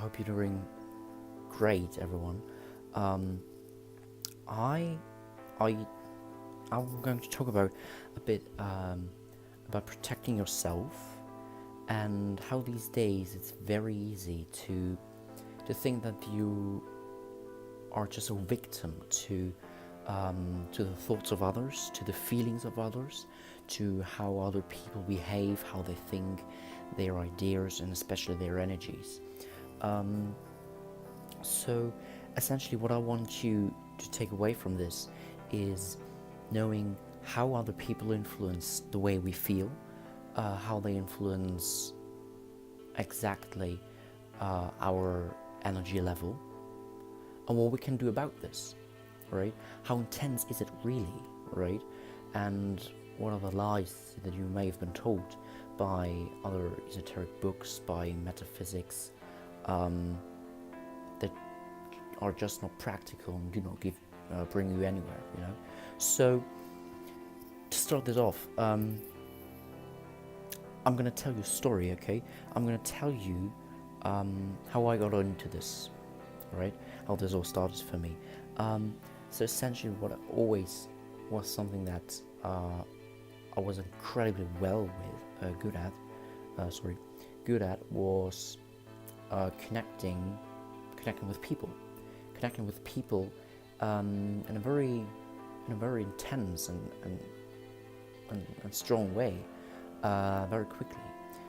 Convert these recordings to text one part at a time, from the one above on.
hope you're doing great, everyone. Um, I, I, I'm going to talk about a bit about protecting yourself and how these days it's very easy to think that you are just a victim to the thoughts of others, to the feelings of others, to how other people behave, how they think, their ideas, and especially their energies. Um, so, essentially, what I want you to take away from this is knowing how other people influence the way we feel, how they influence exactly our energy level, and what we can do about this, right? How intense is it really, right? And what are the lies that you may have been told by other esoteric books, by metaphysics, um, that are just not practical and do not bring you anywhere, you know? So, to start this off, I'm gonna tell you a story, okay? I'm gonna tell you how I got into this, right? How this all started for me. So essentially, what I always was something that I was incredibly good at was connecting with people in a very intense and strong way, very quickly.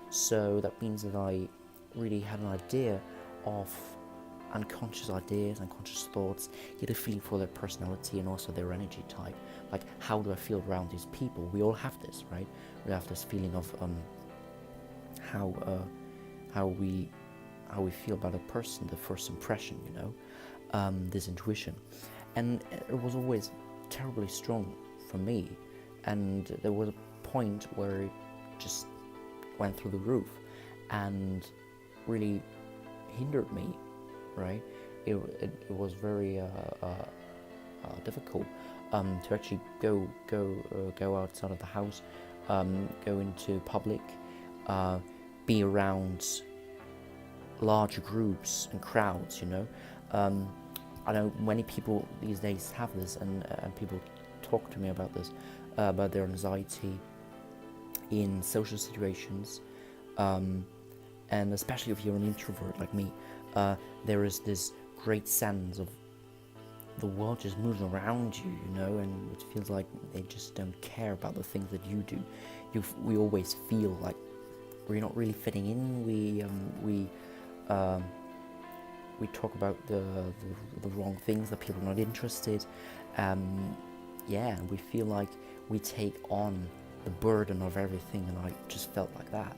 So that means that I really had an idea of unconscious ideas, unconscious thoughts, get a feeling for their personality and also their energy type. Like, how do I feel around these people? We all have this, right? We have this feeling of how how we how we feel about a person, the first impression, this intuition, and it was always terribly strong for me. And there was a point where it just went through the roof and really hindered me, right? It was very difficult to actually go outside of the house, go into public, be around large groups and crowds. I know many people these days have this, and people talk to me about this, about their anxiety in social situations, and especially if you're an introvert like me, there is this great sense of the world just moves around you, and it feels like they just don't care about the things that you do. We always feel like we're not really fitting in. We talk about the wrong things, that people are not interested. We feel like we take on the burden of everything, and I just felt like that.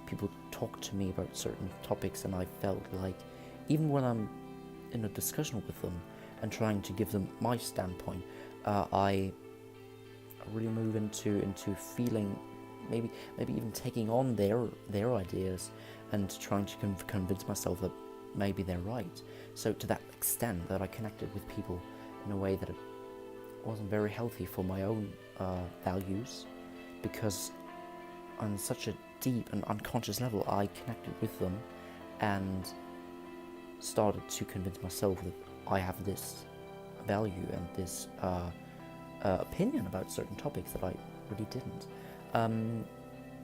People talk to me about certain topics, and I felt like, even when I'm in a discussion with them and trying to give them my standpoint, I really move into feeling, maybe even taking on their ideas and trying to convince myself that maybe they're right. So to that extent that I connected with people in a way that it wasn't very healthy for my own values, because on such a deep and unconscious level I connected with them and started to convince myself that I have this value and this opinion about certain topics that I really didn't.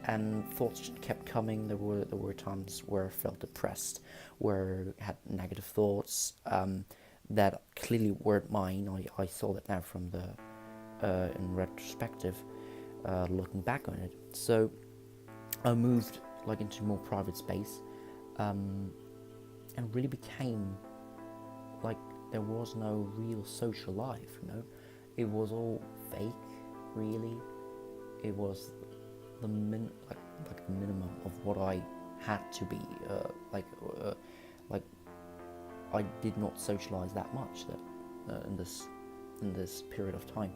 And thoughts kept coming. There were times where I felt depressed, where I had negative thoughts that clearly weren't mine. I saw that now from in retrospective, looking back on it. So I moved into more private space, and really became like there was no real social life. It was all fake, really. It was the the minimum of what I had to be. I did not socialize that much in this period of time,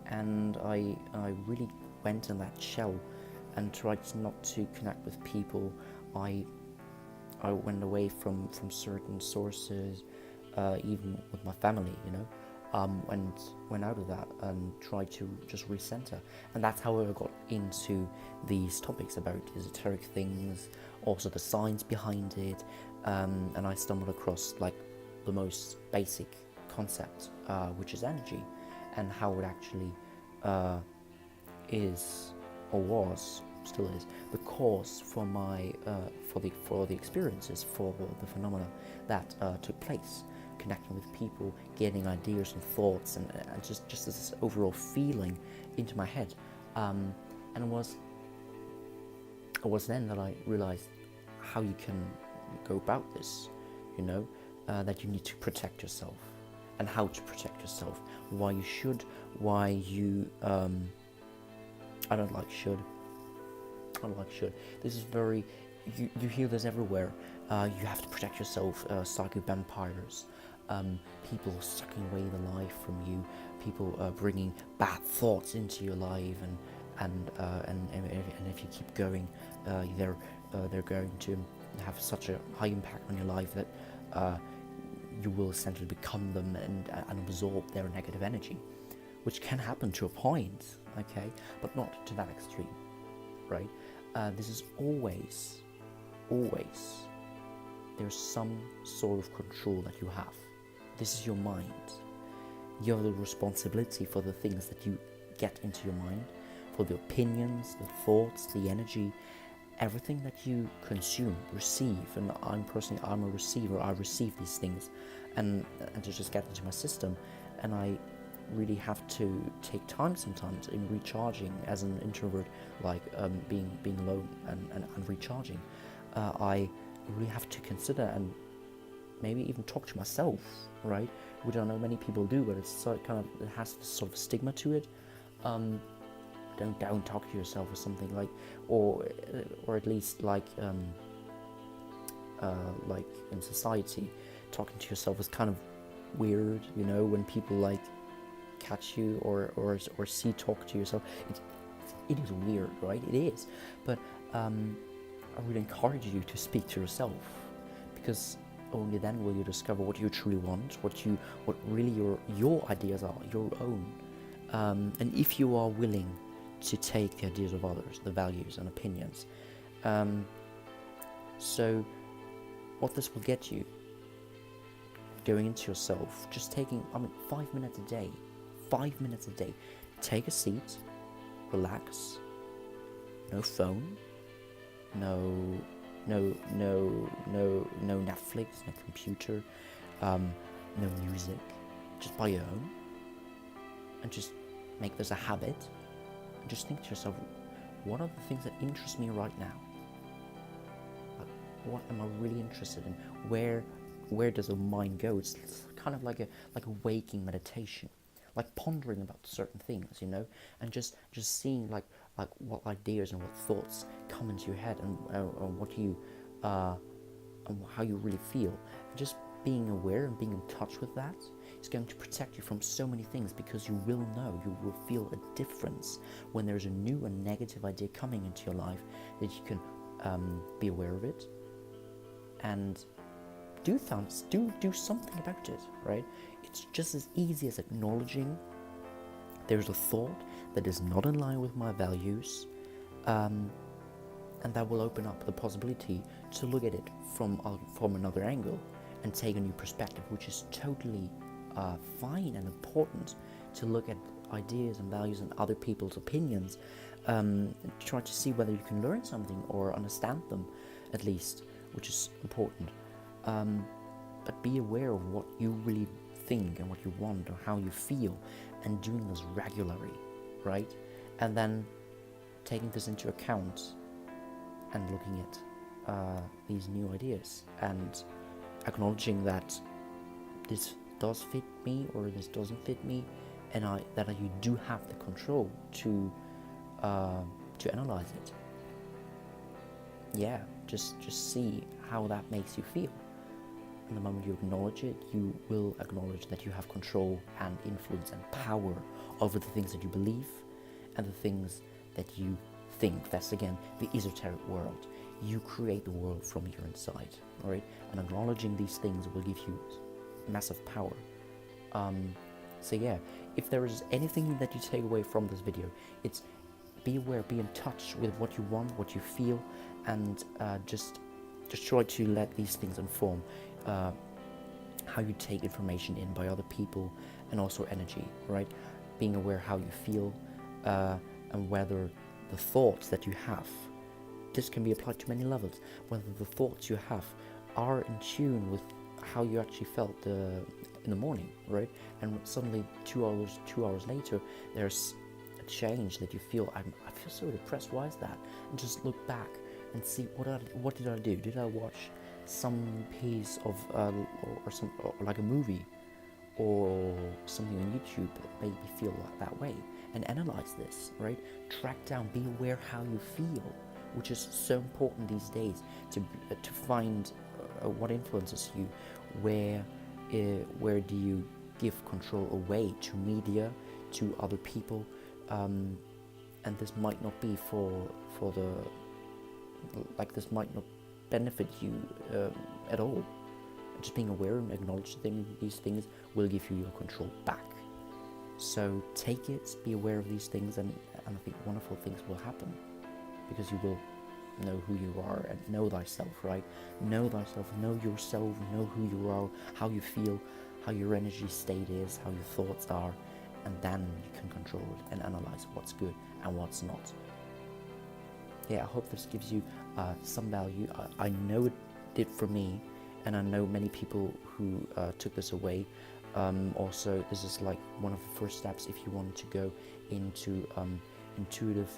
and I really went in that shell and tried not to connect with people. I went away from certain sources, even with my family. and went out of that and tried to just recenter. And that's how I got into these topics about esoteric things, also the science behind it, and I stumbled across like the most basic concept, which is energy, and how it actually is, or was, still is, the cause for my for the experiences, for the phenomena that took place, connecting with people, getting ideas and thoughts, and just this overall feeling into my head. And it was then that I realized how you can go about this, that you need to protect yourself, and how to protect yourself, why you should, why you, I don't like should. This is very, you hear this everywhere. You have to protect yourself, psychic vampires, people sucking away the life from you, people bringing bad thoughts into your life, and if you keep going, they're going to have such a high impact on your life that you will essentially become them and absorb their negative energy, which can happen to a point, okay, but not to that extreme, right? This is always, there's some sort of control that you have. This is your mind. You have the responsibility for the things that you get into your mind, for the opinions, the thoughts, the energy, everything that you consume, receive. And I'm a receiver. I receive these things, and to just get into my system, and I really have to take time sometimes in recharging as an introvert, like being alone and recharging. I really have to consider and maybe even talk to myself, right? Which I know many people do, but it's sort of it has this sort of stigma to it. Don't talk to yourself or something, like, or at least like in society, talking to yourself is kind of weird, when people like catch you or see talk to yourself. It is weird, right? It is, but I really encourage you to speak to yourself, because only then will you discover what you truly want, what really your ideas are, your own, and if you are willing to take the ideas of others, the values and opinions. So what this will get you, going into yourself, just taking 5 minutes a day, take a seat, relax, no phone, no Netflix, no computer, no music, just by your own, and just make this a habit. And just think to yourself, what are the things that interest me right now? Like, what am I really interested in? Where does the mind go? It's kind of like a waking meditation, like pondering about certain things, and just seeing like what ideas and what thoughts come into your head, and what you and how you really feel. And just being aware and being in touch with that is going to protect you from so many things, because you will feel a difference when there's a new and negative idea coming into your life, that you can be aware of it and do something about it, right? It's just as easy as acknowledging there's a thought that is not in line with my values, and that will open up the possibility to look at it from another angle and take a new perspective, which is totally fine and important, to look at ideas and values and other people's opinions, try to see whether you can learn something or understand them, at least, which is important. But be aware of what you really think and what you want or how you feel, and doing this regularly, right? And then taking this into account and looking at these new ideas and acknowledging that this does fit me or this doesn't fit me, and that you do have the control to analyze it. Yeah, just see how that makes you feel. And the moment you acknowledge it, you will acknowledge that you have control and influence and power over the things that you believe and the things that you think. That's, again, the esoteric world. You create the world from your inside, right? And acknowledging these things will give you massive power. So yeah, if there is anything that you take away from this video, it's be aware, be in touch with what you want, what you feel, and just try to let these things inform how you take information in by other people, and also energy, right? Being aware how you feel, and whether the thoughts that you have, this can be applied to many levels, whether the thoughts you have are in tune with how you actually felt in the morning, right? And suddenly 2 hours later, there's a change that you feel, I feel so depressed, why is that? And just look back and see, what did I do? Did I watch some piece of or like a movie or something on YouTube that made me feel that way? And analyze this, right? Track down, be aware how you feel, which is so important these days to find what influences you, where do you give control away to media, to other people, and this might not be for the, like, this might not benefit you at all. Just being aware and acknowledging these things will give you your control back. So take it, be aware of these things, and I think wonderful things will happen, because you will know who you are and know thyself, right? Know thyself, know yourself, know who you are, how you feel, how your energy state is, how your thoughts are, and then you can control it and analyze what's good and what's not. Yeah, I hope this gives you some value. I know it did for me, and I know many people who took this away. Also, this is like one of the first steps if you want to go into intuitive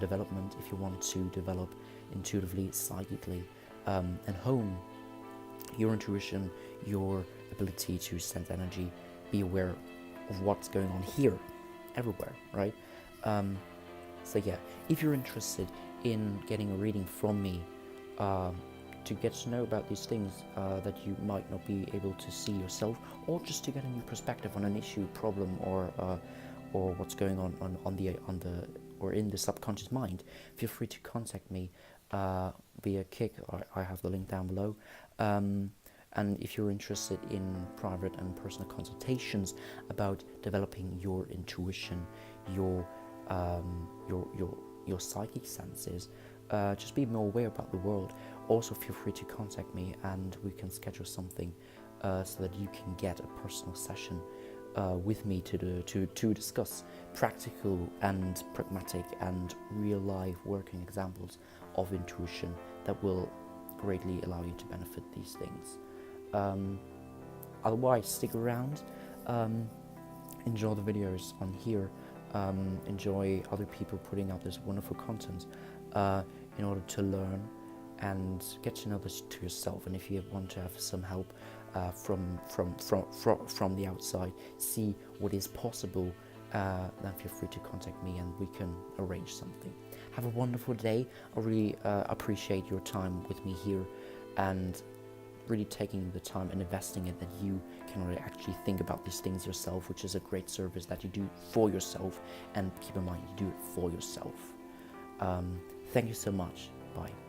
development, if you want to develop intuitively, psychically, and hone your intuition, your ability to sense energy, be aware of what's going on here, everywhere, right? So yeah, if you're interested in getting a reading from me, to get to know about these things that you might not be able to see yourself, or just to get a new perspective on an issue, problem, or what's going on the or in the subconscious mind, feel free to contact me via Kik. I have the link down below. And if you're interested in private and personal consultations about developing your intuition, your psychic senses, just be more aware about the world, also feel free to contact me, and we can schedule something so that you can get a personal session with me to discuss practical and pragmatic and real life working examples of intuition that will greatly allow you to benefit these things. Otherwise, stick around, enjoy the videos on here, enjoy other people putting out this wonderful content in order to learn and get to know this to yourself. And if you want to have some help from the outside, see what is possible, then feel free to contact me and we can arrange something. Have a wonderful day. I really appreciate your time with me here, and really taking the time and investing it that you can really actually think about these things yourself, which is a great service that you do for yourself. And keep in mind, you do it for yourself. Thank you so much. Bye.